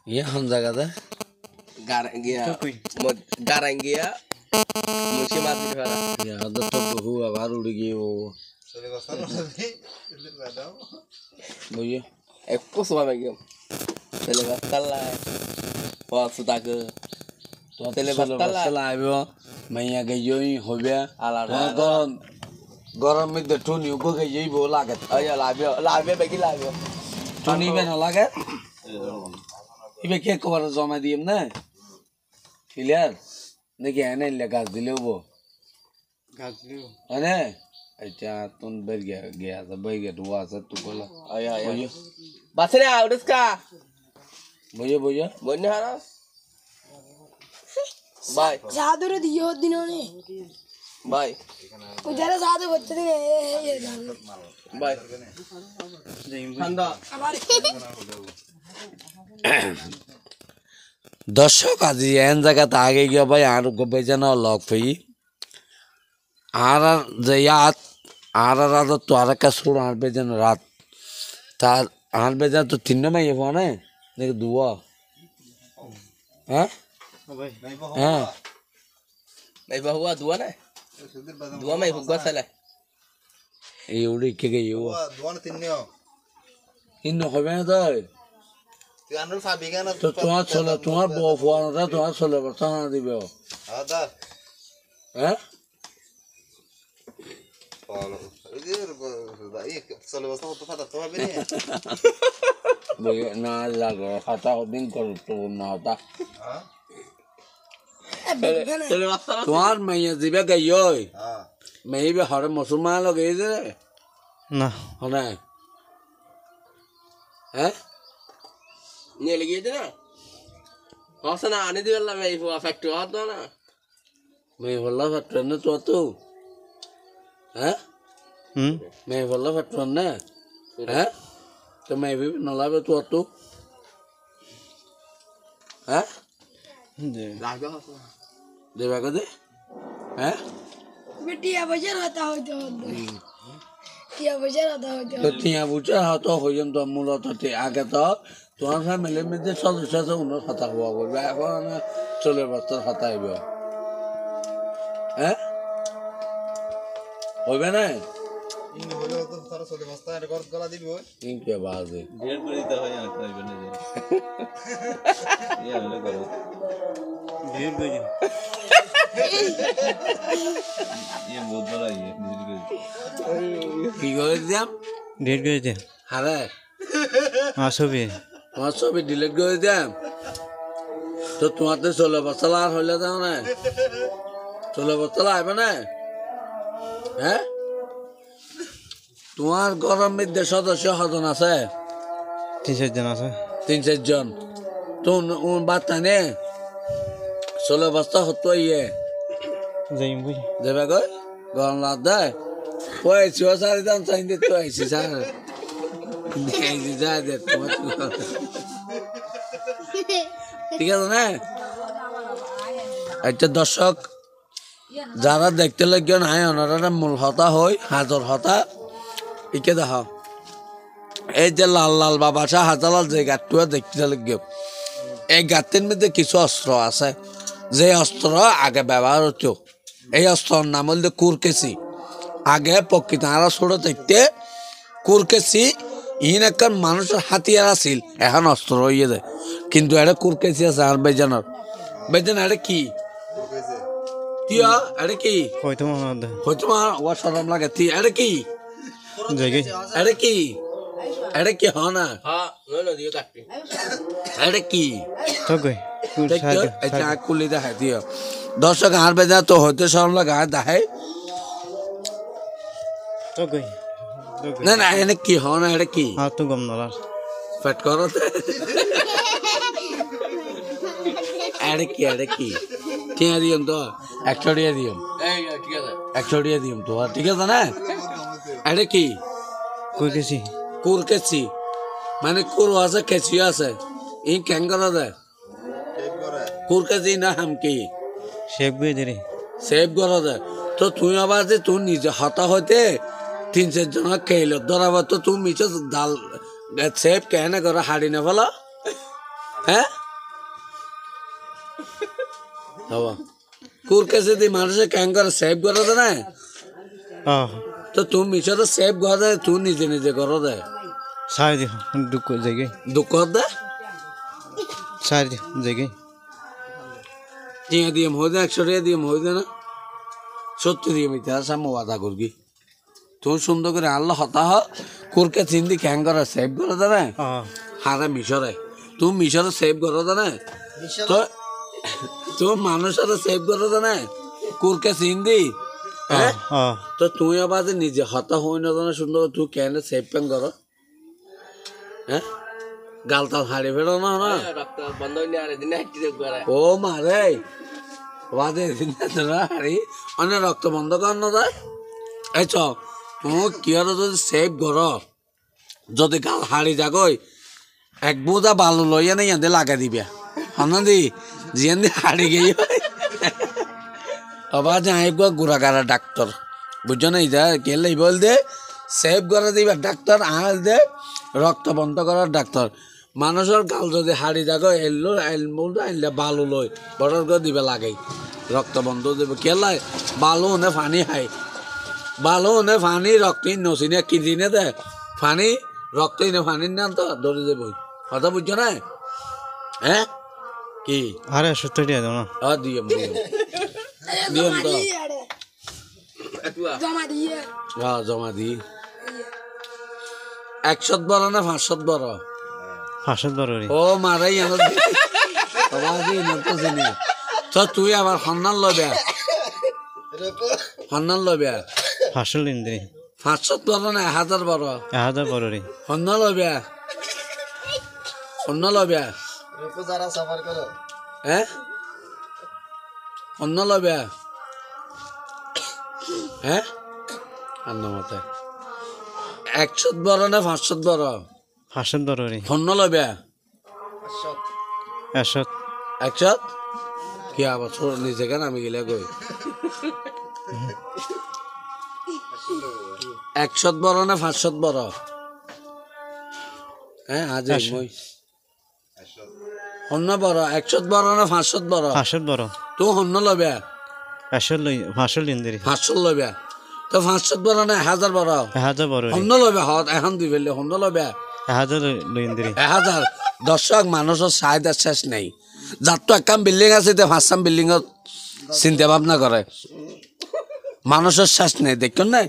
ইয়ে হন জায়গাতে Garangia musim mati fara. ইয়ে হদ তো বহু আবার উড়ে গিয়ে ও বুঝে Aku semua bagi. Telebatal lah. Wah sudah ke. তো তেলে আইব মাইয়া গাইজই হবে গরম গরম মধ্যে টুনি উগো গাইজইব লাগে Oh ya labio bagi labio. টুনি বে না লাগে ইবে কে কবার জমা দিম না ক্লিয়ার দেখি এনে গাছ দিলেও আরে আচ্ছা তুন বের গিয়া বই গে দুয়া আছে তু বলা Oh ya ya. Basnya udah ska. বুঝে Bonni haras. Bye. जादू दियो दिनों ने Bye. उधर जादू बच्चे दिन ये Bye. Handa. দর্শক আজি এন জায়গাতে আগে গিয়ে ভাই আর গবে যেন লক ফি আর যে ইয়াত আর তো আর একটা সুর আনবে যেন রাত তার আনবে যেন তো তিন মাই ফোনে দেখে দুয়া হ্যাঁ হ্যাঁ Mai bahwa dua na. Dua mai hugga sala. এই উড়ি কে গে ইউ দুয়ান তিননিও ইন্ন হবে না তাই তুই আনল ফাবি কেন তো তোমার বউ ফোনটা তোমার চলে বর্তা না দিবে আদা হ্যাঁ ফলো এই চলে বসা তো ফাটা তো হবে না লাগে খাতা দিন করো তো না তা তোমার মেয়ে দিবে গাইয় হ্যাঁ মেয়ে বে হরে মুসলমান লোক এই যে না হনে হ্যাঁ Ni lagi itu na. Kau sana ane di dalam mai huwa factory atau na. মেয়ে বললা ফাটন না তো তো হ্যাঁ হুম মেয়ে বললা ফাটন না হ্যাঁ তো মেয়ে বি নলাবে তো তো হ্যাঁ Lagu apa? দেবে কদে হ্যাঁ बिटिया बजर होता हो तो टिया बजर होता हो তো তিয়া বুঝা হতো হইম তো মূলত আগে তো তোমার ফ্যামিলির মধ্যে সদস্য আছে অন্য কথা হওয়া বলবে এখন চলে বছর কথা হইব হ্যাঁ হইবে না ইনি হলো তো তারা চলে বসতা এর গর্ত গলা দিবি ওই ইনকে বাজে ঢের করে দিতে হয় আর তাইবে না ইয়া হলো করো ঢের করে ये बहुत बड़ा है কি করে দিয়াম ঢের করে দে হারে আসবে তোমার ছবি ডিলিট করে দিয়াম তো তোমার তো 16 বছর আর হইলে যাও না 16 বছর আইবে না হ্যাঁ তোমার গরম মধ্যে সদস্য হজন আছে 3-4 জন আছে 3-4 জন তো বার্তা নে 16 বছর হতো ইয়ে যাইম বুঝ দেবে গো গরম লাগ দেয় ওই ছিও সারি দাম চাই দে তো আইছি স্যার এই যে যা দে তোমার ঠিক আছে না একটা দর্শক যারা দেখতে লাগিও নাই ওনারা মূল হতা হই হাজর হতা ইকে দেখ এই যে লাল লাল বাবা শাহ হাজালাল যে গাঁটটা দেখতে লাগিও এই গাঁটের মধ্যে কিছু অস্ত্র আছে যে অস্ত্র আগে ব্যবহার হতো এই অস্ত্রের নাম হল কুরকেসি আগে প্রকৃত আরা ছোট দেখতে কুরকেসি ইন একটা মানুষের হাতিয়ার আছিল এখন অস্ত্র হইয়ে যায় কিন্তু এটা কুরকেসি আছে আর বেজানোর বেজান এটা কি কইছে তিয়া এটা কি হয়তো মনে হয়তো ও সরম লাগে তি এটা কি জায়গা এটা কি এটা কি হয় না Ha, no dia tak. এটা কি তো গই এটা কুলি দেখাই দিও দর্শক আর বেজা তো হইতে সরম লাগে আর দেখাই তো গই না না এটা কি হয় না এটা কি আর তো গম নলা পেট করো এটা কি টিয়া দিম তো 100 টাকা দিম Eh, ya dia tak. 100 টাকা দিম তো ঠিক আছে না এটা কি কই গেছি কুরকেসি মানে কুর আছে কেসি আছে ই কেন করা যায় টেপ করে কুরকেসি না হাম কি শেখ বই দে রে সেভ করা যায় তো তুই আবার যে তুই নিজে হতা হইতে 3-4 জন খেলো ধরাবার তো তুমি মিছে ডাল সেভ কেন করে হাড়ি না ফেলা হ্যাঁ হবা কুর কেসে দি মানুষে কেন করে সেভ করে দে না তো তুমি মিশরে সেভ করে দে তুই নিজে নিজে করো দে সারি দিও দুঃখ জায়গায় দুঃখ দে সারি দিও জায়গায় টিয়া দিয়ে হয়ে দে 100 টাকা দিয়ে হয়ে দে না সত্যি দিয়ে মিতে আর সামনে ওয়াদা করবি তুই সুন্দর করে আল্লাহ হতা হ কুরকে চিন্দি কেন করে সেভ করে দে না হারে মিশরে তুমি মিশরে সেভ করে দে না তো তুই মানুষের সেভ করে দে না কুরকে চিন্দি হ্যাঁ তো তুই আবার যে নিজে হতা হই না জানা সুন্দর তুই কেন সেভ পেন কর হ্যাঁ গালতাল হাড়ি ফেরো না না রক্ত বন্ধ হইনি আর দিনে একটি করে ও মারে বাদে দিনা হাড়ি অনেক রক্ত বন্ধ কর না যায় এই চ তুমি কি আর যদি সেভ কর যদি গাল হাড়ি যাগই এক বোঝা বালু লইয়া নেই ইয়াতে লাগা দিবা হনা দি জিয়ান দি হাড়ি গিয়ে আবার যাই গুড়াগাড়া ডাক্তার বুঝছো না ইদা কেলে বল দে সেভ করে দিবা ডাক্তার আল দে রক্ত বন্ধ করার ডাক্তার মানুষের গাল যদি হাড়ি যাগো এলো এলমুল আইলে বালু লই বড় করে দিবে লাগে রক্ত বন্ধ দেবে কেলাই বালু নে পানি খাই বালু নে পানি রক্ত নসিনে কি দিনে দে পানি রক্ত নে পানি না তো ধরে দেব কথা বুঝছো না হ্যাঁ কি আরে 70 টাকা দাও না দিয়ম দিয়ম তো জমা দিয়ে হ্যাঁ জমা দি 100 বড় না 500 বড় 500 বড় রে ও মারাই আমার বাবাজি না তো জানি তো তুই আবার হন্নান লবে হন্নান লবে 500 লিন দে 500 বড় না 1000 বড় 1000 বড় রে হন্না লবে হন্না লবে রূপ যারা সফর করো হ্যাঁ হন্না লবে হ্যাঁ আন্না মতে 100 বড় না 500 বড় 500 বড় রে হন্না লবে 100 100 কি আবার ছোট নিচে কেন আমি গেলে কই 100 বড় না 500 বড় হ্যাঁ আজ মই হন্ন বড় 100 বড় না 500 বড় 500 বড় তো হন্ন লবে 500 লিন দে রে 500 লবে তো 500 বড় না 1000 বড় 1000 বড় রে হন্ন লবে হত এখন দি ফেললে হন্ন লবে 1000 লিন দে রে 1000 দর্শক মানুষের চাহিদা শেষ নাই যার তো একখান বিল্ডিং আছে তো 5টা বিল্ডিং চিন্তা ভাবনা করে মানুষের শেষ নেই দেখুন না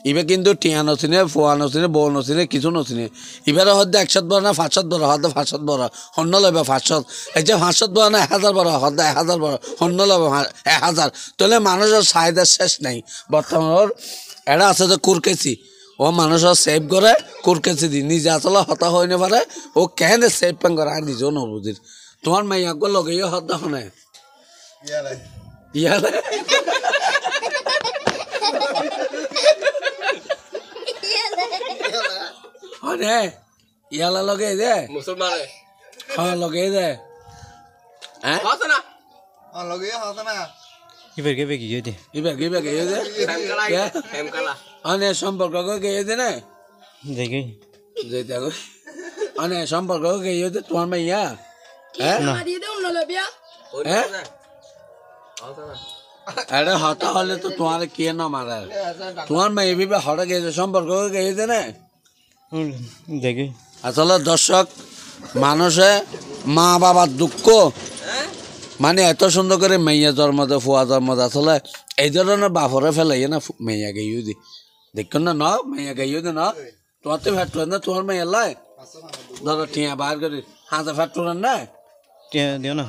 ইবে কিন্তু টিয়া নচিনে ফোয়া নচিনে বউ নচিনে কিছু নচিনে এবারে হয়তো 100 বড় না 500 বড় হয়তো 500 বড় হন্য লবে 500 এই যে 500 বড় না 1000 বড় হয়তো 1000 বড় হন্য লবে 1000 তাহলে মানুষের চাহিদা শেষ নাই বর্তমানের এটা আছে যে কুরকেছি ও মানুষের সেভ করে কুরকেছি দি নিজে আসলে হতা হয়ে না পারে ও কেন সেভ পেন করে আর নিজেও নবুজির তোমার মেয়াকে লগেও হতা হনে ইয়ালে হনে ইয়ালা লগে দে মুসলমানে হ্যাঁ লগে দে হ্যাঁ হতো না লগে হতো না ইবার কে কি দে ইবে গিয়ে দে হেমকালা অনে সম্পর্ক গিয়ে দে না জায়গায় যেটা গো অনে সম্পর্ক গিয়ে দে তোমার মাইয়া হ্যাঁ জমা দিয়ে দেও না লবিয়া হ্যাঁ হতো না আরে হতা হলে তো তোমার কে না মারা তোমার মেয়ে বিবে হঠাৎ গিয়েছে সম্পর্ক গিয়ে না জায়গায় আসলে দর্শক মানুষে মা বাবার দুঃখ মানে এত সুন্দর করে মেয়া জন্ম দেয় ফুয়া জন্ম দেয় আসলে এই ধরনের বাপরে ফেলাই না মেয়া গাইও দি দেখুন না ন মেয়া গাইও দি না তোমার তো ফ্যাট না তোমার মেয়ে লাই ধরো টিয়া বার করে হাতে ফ্যাট না টিয়া দিও না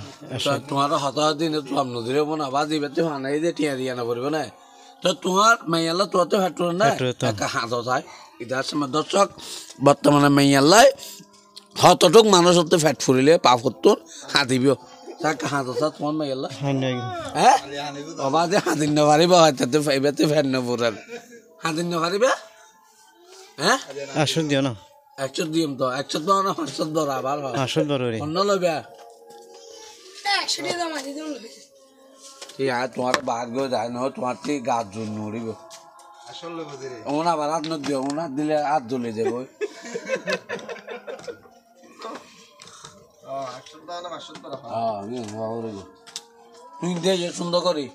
তোমার হতাহত দিনে তো আপনি দিলে না বা দিবে তো হানাই দিয়ে টিয়া দিয়ে না পড়বে না তো তোমার মেয়াল্লা তোমার তো ফ্যাট না একটা হাত চাই ইদার সময় দর্শক বর্তমানে মেয়াল্লাই হতটুক মানুষ হতে ফ্যাট ফুরিলে পা ফুটতুন হাতিবিও তাকে হাত চা তোমার মেয়াল্লা হ্যাঁ বাবা যে হাতিন নপারিব হয়তো এবারে ফ্যাট নপুরেন হাতিন নপারিবে হ্যাঁ 100 দিও না 100 দিম তো 100 দাও না 500 দাও আবার 500 বড় রে অন্য লবে 100 টাকা জমা দিয়ে দেও ঠিক আছে তোমার বাদ গো যায় না তোমার ঠিক গাছ জন্য নড়িব আসলে বুঝি রে ওনা আবার হাত নদিও ওনা দিলে হাত জ্বলে যাবো 100 না মাসুদ করা তুই দিয়ে সুন্দর করি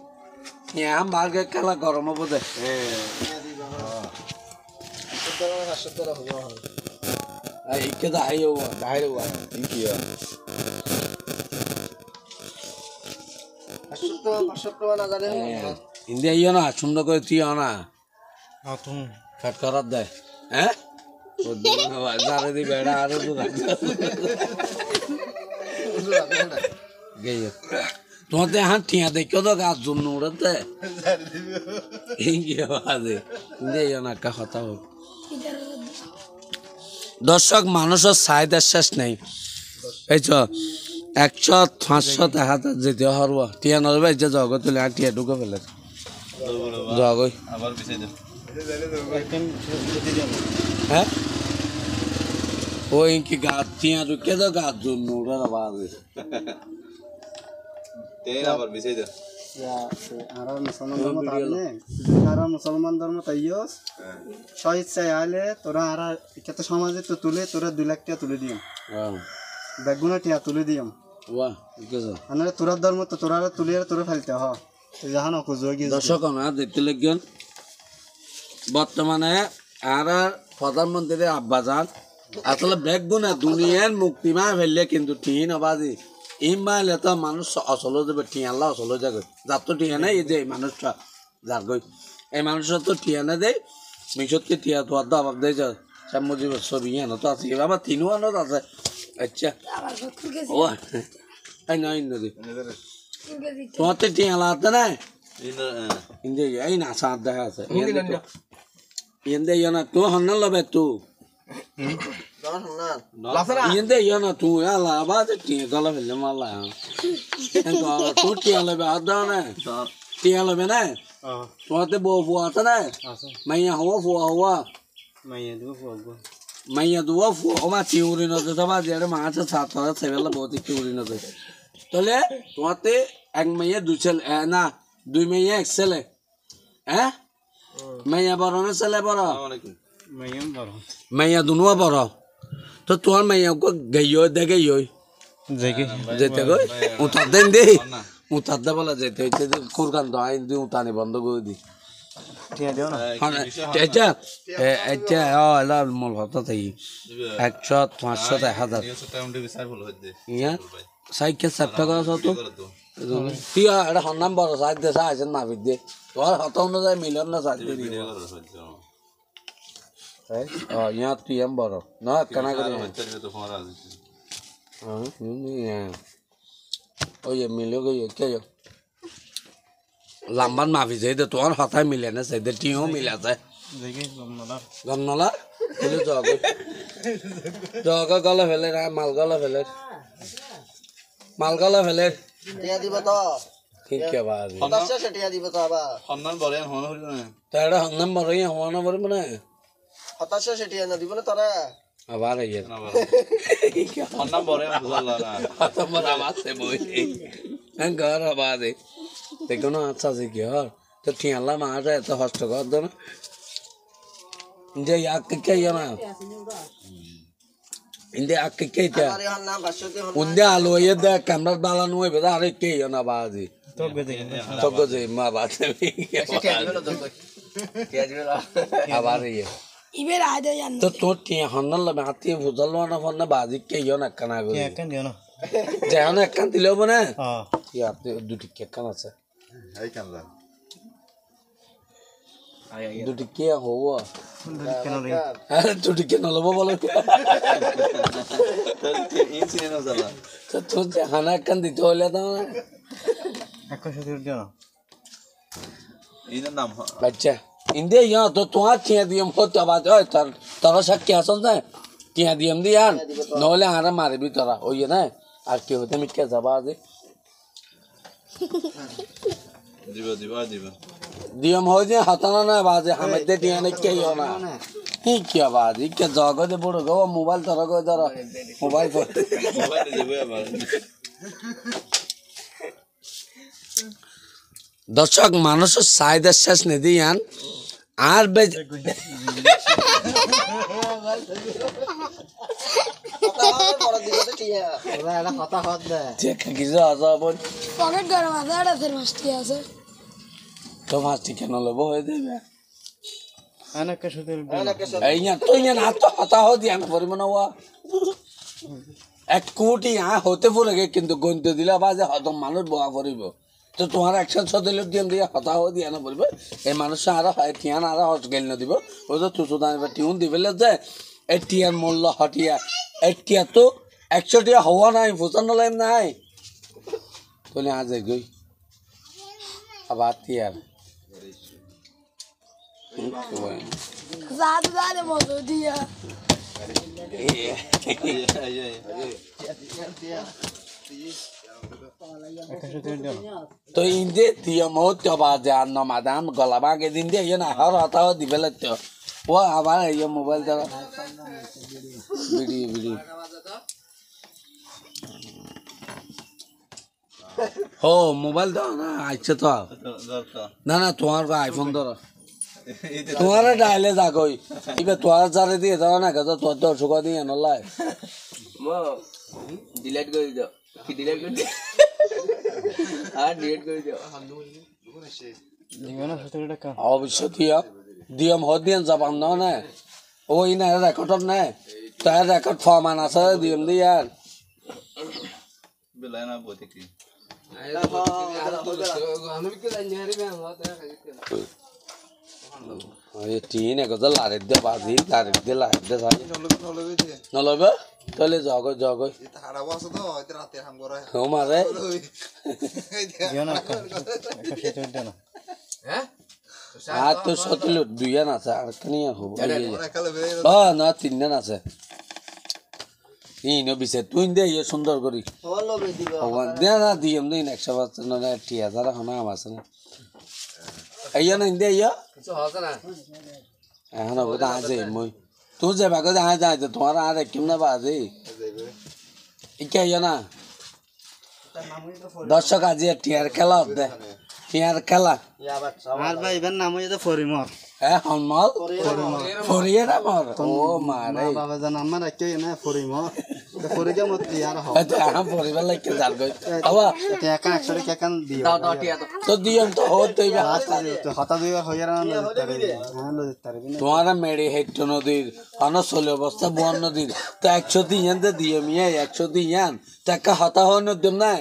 হ্যাঁ মার্কে খেলা গরম হবো দে মাসুদ করা হবে ইকে দাহাই হবো দাহাই হবো কি মাসুদ তো না জানে ইন্ডিয়া ইয়ে না সুন্দর করে তুই না হ্যাঁ তুমি ফ্যাট করার দে হ্যাঁ যারে দি বেড়া আরো তো গেয়ে তোমাতে হাত টিয়া দেখো তো গাছ জন্য উড়াতে ইন্ডিয়া না একটা কথা হোক দর্শক মানুষের চাহিদার শেষ নেই এই চ 100-500 টাকা যেতে হরব টিয়া নরবে যে জগ তুলে আর টিয়া ঢুকে ফেলে জগই আবার পিছাই দে হ্যাঁ ওই কি গাছ টিয়া ঢুকে তো গাছ জন্য উড়ার আবার তেল আবার পিছাই দে মুসলমান ধর্ম তাইও স্বইচ্ছায় আইলে তোরা আর একে সমাজে তো তুলে তোরা 2 লাখ টাকা তুলে দিম বেগুনা টিয়া তুলে দিম বাহ গেছে আনারে তোরা ধর্ম তো তোরা তুলে আর তোরা ফেলতে হ জাহান অকু যোগী দর্শক না দেখতে লাগবেন বর্তমানে আর প্রধানমন্ত্রী আব্বাজান আসলে বেগুনা দুনিয়ার মুক্তিমা ফেললে কিন্তু টিন আবাদি ইমাইলে তো মানুষ অচল যাবে টিয়াল্লা অচল যাবে যার তো টিয়া নেই এই যে মানুষটা যার গই এই মানুষের তো টিয়া না দেয় মিশতকে টিয়া তো আদা অভাব দেয় সব মুজিব ছবি হেন তো আছে বাবা তিনও আনত আছে আচ্ছা ও এই না ইন্দি তোমার তো টিয়ালা আছে না ইন্দি এই না সাত দেখা আছে ইন্দি না তুই হন্না লবে তুই ইন্দি না তুই আলা আবার টিয়া গলা ফেললে মালা তুই টিয়া লবে আর দাও না টিয়া লবে না তোমাতে বউ ফুয়া আছে না মাইয়া হওয়া ফুয়া হওয়া মাইয়া দুয়া ফুয়া মা চিউরি নদে তো বাজে আরে মাছ সাত সেবেলা বহুত চিউরি নদে তাহলে তোমাতে এক মাইয়া 2 ছেলে না 2 মাইয়া 1 ছেলে হ্যাঁ মাইয়া বড় না ছেলে বড় মাইয়া দুনুয়া বড় তো তোমার মাইয়া কো গইও দে গইও যেতে গই উঠার দেন দে উঠার দে বলা যেতে হইতে কুরকান তো আইন দি উঠানি বন্ধ করে দি টিয়া দিও না আচ্ছা আচ্ছা এলা মূল হতা থাকি 100-500 1000 ইয়া সাইকে 7 টাকা আছে তো তুই এটা হন্নাম বড় সাইড দে সাইছেন মাফি দে তোর হত অনুযায়ী মিলন না সাইড দি ইয়া তুই এম বড় না কানা করে ওই মিলে গই কে লাম্বান মাফি যাই দে তোর হতায় মিলে না সাইড টিও মিলে আছে গমনলা তুই জগ গলা ফেলে না মাল গলা ফেলে মালগালা ফেলে টিয়া দিব তো ঠিক কে বাদ সদস্য টিয়া দিব তো আবার সন্ধান বলে হন হইল না তাড়া হন্নাম বড়ই হওয়ানা বড় মানে সদস্য টিয়া না দিব না তোরা আবার আইয়া সন্ধান বলে বুঝালা না তোমার আওয়াজ সে বই ঘর আবাদে দেখো না আচ্ছা সে কি আর তো ঠিয়ালা মা যায় তো হস্ত কর দো না যে ইয়াক কে না ইন্দে আকে কে তা আরে হন নাম বাসতে হন উন্দে আলো ইয়ে দে ক্যামেরা বালানো হইবে আরে কে না বাজি তো গজে মা বাতে টিয়া দিব না তো টিয়া দিব না আবার ইয়ে ইবের আদে জান তো তোর টিয়া হন্নাল লবে হাতি ফুজল না ফন্না বাজি কে না কানা গো একখান দিও না যেন একখান দিলেও বনে হ্যাঁ ইয়া দুটি কেকান আছে এই কামলা দুটি কে হওয়া কেন রে দুটি কে নলব বলো ইন সিনে না জালা তো তোর যেখানে একখান দিতে হইলে তো একখান সাথে দিও না ইনের নাম বাচ্চা ইন্দে ইয়া তো তোমার টিয়া দিম হতে আবাদ হয় তারা সাক্ষী আসন না টিয়া দিম দিয়ান নহলে আরা মারবি তোরা ওই না আর কি হতে মিটকে যাবা আজি দিবা দিম হয় যে হাতানা না বাজে হামেদে টিয়া নে কে না কি কি আবাদ ইকে জগতে বড় গো মোবাইল তোরা গো ধর মোবাইল ফোন মোবাইল দিবে আবার দর্শক মানুষের চাহিদার শেষ নিদিয়ান আর বেজ এটা কথা হত দে কিছু আছে বোন পকেট গরম আছে এটা ফের মাছটি আছে তো মাছটি কেন লব হয়ে দেবে অনেক সুদের এই না তো ইয়া না তো হতা হো দিয়া পরিমাণ হওয়া 1 কোটি হতে পড়ে কিন্তু গণিত দিলা বাজে হত মানুষ বয়া পড়িব তো তোমার 106 লোক দিয়ে হতা হো দিয়া না পড়বে এই মানুষ আর হয় টিয়ান আর হস গেল না দিব ও তো তুসু দান টিউন দিবেলে যে এই টিয়ার মূল্য হটিয়া এই টিয়া তো 100 টিয়া হওয়া নাই ফুসান লাইম নাই তোলে আজ গই আবার টিয়ার জাদু জাদু মতো দিয়া তো ইন্দে তিয়া মত বাজে আর নমাদাম গলাবাগে দিন দিয়ে ইয়ে না হর হতাও দিবেলে তো ও আবার এই মোবাইল দ্বারা ভিডিও ও মোবাইল দাও না আচ্ছা তো না না তোমার আইফোন ধরো তোমার ডাইলে যাগই এবার তোমার যারে দিয়ে দাও না গাছ তোর দর্শক দিয়ে নলাই মো ডিলিট করে দাও কি ডিলিট করে দাও আর ডিলিট করে দাও জীবনে সুদের টাকা অবশ্যই দিয়ম হদ দিয়ান যাবাম না ওই না রেকর্ড নাই তার রেকর্ড ফরমান আছে দিয়ম দিয়ার বেলায়না বইতে কি টিন একদা লারের দে বাজি লারের দে যাই নলবে তাহলে জগই হারাবো আছে তো হয়তো রাতে হাম করে ও মারে জীবনে একটা সুদের জানো আর তো সতলু দুইয়ান আছে আর কেন হবো একালে বের না তিনজন আছে ইনো বিছে তুই দে ইয়ে সুন্দর করি হলো বে দিবা ভগবান দে না দিয়ম দিন 100 না 3000 এখন আম আছে না আইয়া না ইন্দে আইয়া কিছু হবে না এখন ওটা আছে মই তুই যে বাগে যায় তোমার আর কেমনে বাজে ইকে আইয়া না দর্শক আজি টিয়ার খেলা দে টিয়ার খেলা আর ভাই এবার নাম হইছে ফরিমর হ্যাঁ হনমাল ফরিয়ে না মর ও মারে বাবা জান আমার একে না ফরিমর ফরিকে মত ইয়ার হ এটা আম পরিবার লাগে যার গই আবা তে একা 100 টাকা কেন দিও দাও দাও টিয়া দাও তো দিয়ম তো হতই বা তো হতা দুইবার হইয়া না তারে হ্যাঁ লই তারে তোমার মেরে হেট নদীর অনসল অবস্থা 52 নদীর তো 103 ইয়ান দিয়ে মিয়া 103 ইয়ান টাকা হতা হন দিম না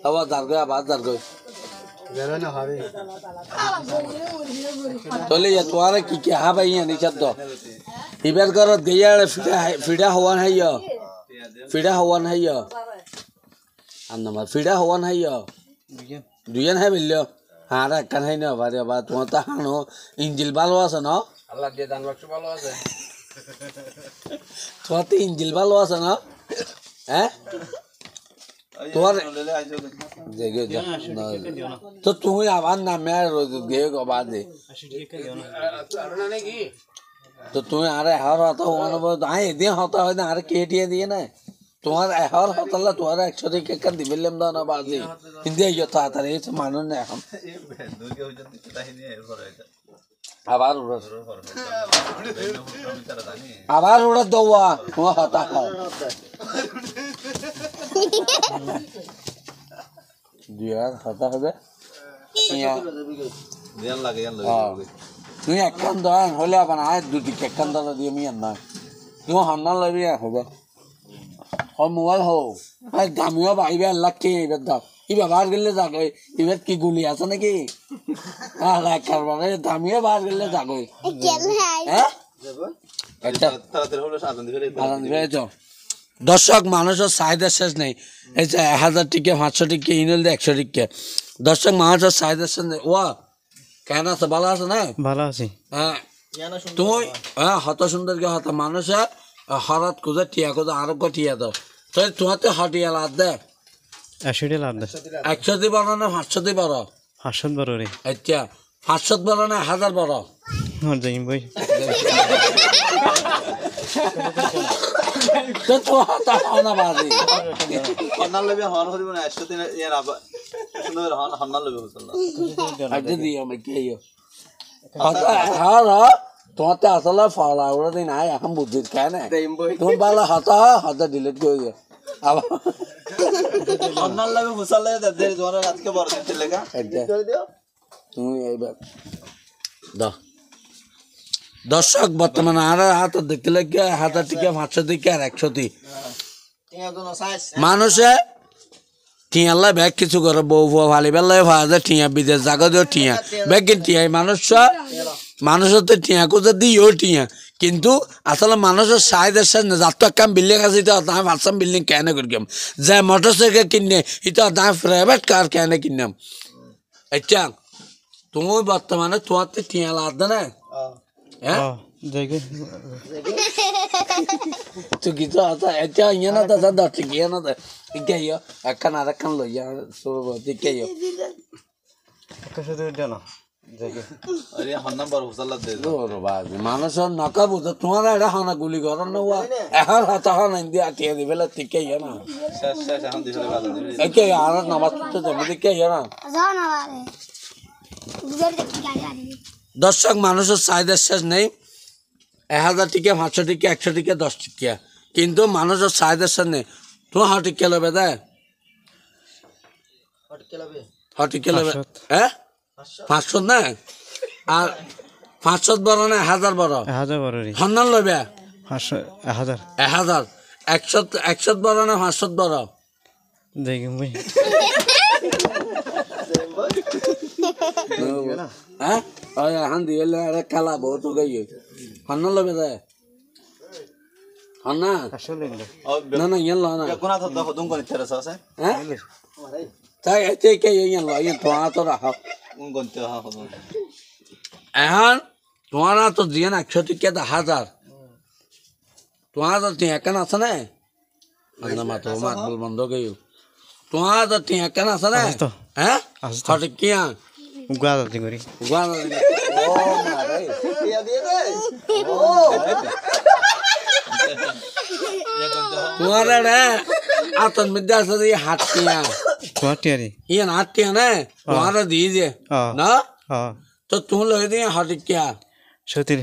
আবা যার গই আবার যার গই বেরো না হবে তোলে ইয়া তোমার কি হা ভাই ইয়ান ইচ্ছাত ইবার কর দেয়ার ফিডা হওয়ান হাইয়া ফিডা হওয়ান হাইয়া আর নামার ফিডা হওয়ান হাইয়া দুইয়ান হাই বিল্লো আর একখান হাই না বারে বা তোমার তো হানো ইঞ্জিল ভালো আছে না আল্লাহ দিয়ে দান বাক্স ভালো আছে তোমার তো ইঞ্জিল ভালো আছে না হ্যাঁ তোমার তো তুমি আবার নামে আর গিয়ে গবা দে তো তুমি আরে হার হতা হওয়ানো এদিন হতা হয় না আর কেটিয়ে দিয়ে না তোমার হার হতাল্লা তোমার 100 টাকা কেন দিবেলাম দাও না বাজে কিন্তু এই তাড়াতাড়ি মানুষ না এখন আবার ওরা দৌয়া তোমার হতা হয় 2000 হতা হবে দেন লাগে তুমি একখান দান হলে আবার আর দুটি একখান দাদা দিয়ে মিয়ান না তুমি হান্না লবি হবে মোবাইল হোক দামিও পাইবে আল্লাহ কে এবার দাও ই ব্যবহার করলে যাবে এবার কি গুলি আছে নাকি কারবারে দামিও ব্যবহার করলে যাবে হ্যাঁ তাড়াতাড়ি হলো সাধন দিবে দর্শক মানুষের চাহিদা শেষ নেই এই যে 1000 টিকে 500 টিকে ইনল 100 টিকে দর্শক মানুষের চাহিদা শেষ নেই ওয়া কেন আছে ভালো আছে না ভালো আছি হ্যাঁ তুই হ্যাঁ হত সুন্দর কে হত মানুষে হরাত খুঁজে টিয়া খুঁজে আরোগ্য টিয়া দাও তাই তোমার তো হটিয়া লাভ দে 100 লাভ দে 100 দি বড় না 500 দি বড় 500 বড় রে আচ্ছা 500 বড় না 1000 বড় মোর যাইম ভাই তো তো হতা হনা বাজি হন্নাল লবি হন হরিব না 100 দিন ইয়ার আবা সুন্দর হন্নাল লবি হসল আজ দি আমি কে ইয়ো হ্যাঁ তোমারতে আসলে ফলা ওরা দিন আয় এখন বুদ্ধির খায় না তুমি ভালো হতা ডিলিট করে দিও আবার অন্যান্য লাগে ফুসালে দেড় জোয়ার আজকে বড় দিতে লেগা করে দিও তুমি এইবার দর্শক বর্তমানে আর হাত দেখতে লাগে হাজার টিকা 500 টিকা আর 100 টি মানুষে টিয়াল্লা ব্যাগ কিছু করে বউ ফুয়া ভালি বেলায় ভাজা টিয়া বিদেশ জাগা দিও টিয়া ব্যাগ টিয়াই মানুষের তো টিয়া কোথা দিও টিয়া কিন্তু আসলে মানুষের সাইদের সাথে যার তো কাম বিল্ডিং আছে এটা আমি ভাবছিলাম বিল্ডিং কেন করিম যে মোটর সাইকেল কিনে এটা আমি প্রাইভেট কার কেন কিনলাম এটা তুমি বর্তমানে তোমার তো টিয়া লাগবে না হ্যাঁ দেখি তুই কিছু আছে এটা ইয়ে না দাদা দশ গিয়ে না কে একখান আর একখান লইয়া সৌরভী কে শুধু উঠে না দেখি আরে হন্নাম বড় ফুসাল্লা দে মানুষের নকা বুঝো তোমার এটা হানা গুলি করার নেওয়া এখন হাতা হানা দিয়ে আটিয়ে দিবে ঠিক ইয়ে না শেষ শেষ এখন দিলে বাজার দিবি একে আর নামাজ পড়তে যাবে ঠিক ইয়ে না দর্শক মানুষের চাহিদার শেষ নেই 1000 টিকা 500 টিকা 100 টিকা 10 টিকা কিন্তু মানুষের চাহিদার শেষ নেই তোমার হাট টিকা লবে দে হাট টিকা লবে হ্যাঁ 500 না আর 500 বড় না 1000 বড় 1000 বড় রে হন্নান লবে 1000 1000 100 বড় না 500 বড় দেখি ভাই হ্যাঁ ওই এখন দিয়ে আরে কালা বহুত গই হন্নান লবে দে হন্না আসলে না না ইয়ান লো না কোন আত দেখো দুম কোন তেরস আছে হ্যাঁ তাই এতে কে ইয়ান লো ইয়ান তো আতো রাখো কোন কোনতে হা হলো এখন তোমার তো দিয়ে না 100 টিকা 1000 তোমার তো টিয়া কেন আছে না না মাতো মাত বল বন্ধ গই তোমার তো টিয়া কেন আছে না হ্যাঁ হাট কিয়া গাদা দিন করি গুয়ানা ও মারে টিয়া দিয়ে দে তোমার রে আতন মিদ্যা আছে হাট কিয়া কোয়াটিয়ারি ইয়ান হাট কিয়া না তোমার দিয়ে দে না তো তুমি লই দিয়ে হাট কিয়া সত্যি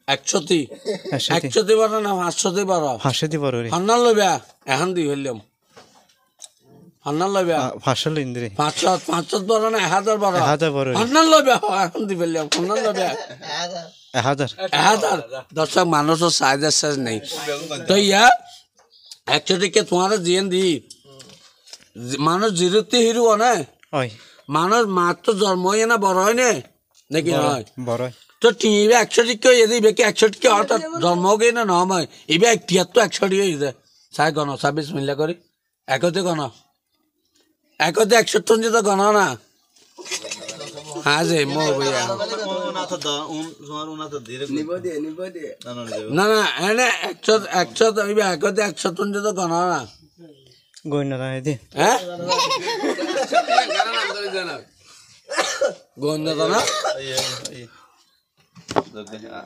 100 100 বড় না 500 বড় 500 বড় রে হন্নান লইবা এখন দি হইলাম হন্নান লইবা 500 ইন্দ্রে 500 বড় না 1000 বড় 1000 বড় হন্নান লইবা এখন দি হইলাম হন্নান লইবা 1000 দর্শক মানুষের চাহিদা শেষ নেই তো ইয়া 100 টিকা তোমার জিয়েন দি মানুষ জিরুতে হিরো না ওই মানুষ মাত্র জন্ম হয় না বড় হয় না নাকি নয় বড় তো টিভি 100 টিকা যদি বেকি 100 টিকা অর্থাৎ জন্ম গিয়ে না নয় এবার তিয়াত্তর 100 টিকা হয়ে যায় চাই গণ 26 মিনিট করে একতে গণ একতে 170 তো গণ না হ্যাঁ যে মো ভাইয়া কোন আত দ জোয়ার উনা তো ধীরে নিব দে না না এনে 100 এবার একতে 170 তো গণ না গইনা রাই দে হ্যাঁ গন্ধ তো না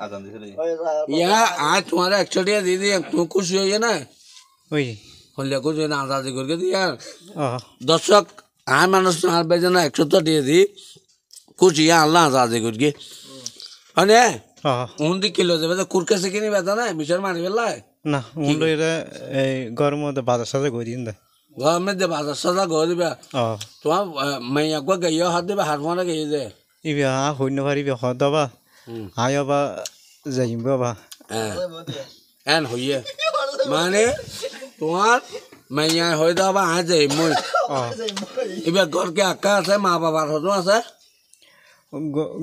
আজান দিলে ইয়া आज तुम्हारा 100 টিকা দিয়ে দিয়ে তুই খুশি হয়ে না ওই হলে খুশি না আজাদি করে দিয়া ও দর্শক আর মানুষ আর বেজে না 100 দিয়ে দি খুশি আল্লাহ আজাদি করে মানে ও উন্দি কিলো দেবে তো কুরকে সে কিনি বেতা না মিশর মারি বেলায় না উন্ডো এরা এই গরম মধ্যে বাজার সাথে গই দা ঘর মধ্যে বাজার সাজা ঘর দিবে ও তোমার মাইয়া কো গাইয়া হাত দিবে হাত মারা গাইয়ে দে ইবি হইন পারিবি হদবা আয়বা যাইবা এন হইয়ে মানে তোমার মাইয়া হয়ে যাবা আজ যাই মই ও এবার ঘরকে আঁকা আছে মা বাবার হতো আছে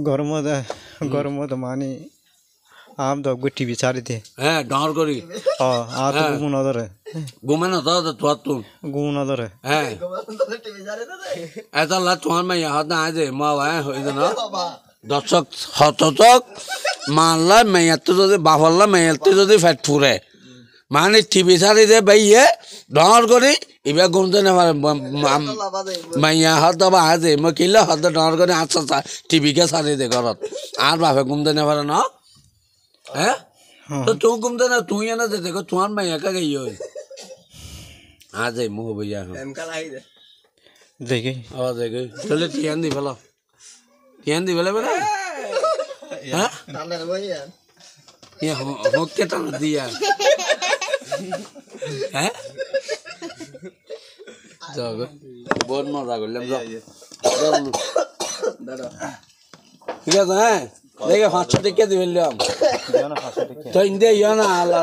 গরম মধ্যে মানে আম তো টিভি চারি দে হ্যাঁ ডর করি ও আর তো গুণ ধরে ঘুমে না তো তোর তুমি গুণ ধরে হ্যাঁ এটা লা তোমার মাইয়া হতো আজ যাই মা ভাই হয়ে না দর্শক হতক মানলা মেয়াতে যদি বাফাল্লা মেয়াতে যদি ফ্যাট ফুরে মানে টিভি ছাড়ি দে বাইয়ে ডর করি এবার গুনতে না পারে মাইয়া হত বা আজে মই কিলে হত ডর করে আচ্ছা টিভিকে ছাড়ি দে ঘরত আর বাপে গুমতে না পারে না হ্যাঁ তো তুই গুমতে না তুই এনে দে দেখো তোমার মাইয়া কা গই হই আজে মুহ বইয়া এমকাল আই দে দেখি আওয়াজ দেখে চলে টিয়ান দি ফেলো টিয়ান দি ফেলে বেড়া হ্যাঁ হোককে টানা দিয়া হ্যাঁ যাও গো, বহুত মজা করলাম যাও। ঠিক আছে হ্যাঁ দেখে 500 টাকা দিয়ে ফেললাম তো ইন্ডিয়া ইয়া না আল্লাহ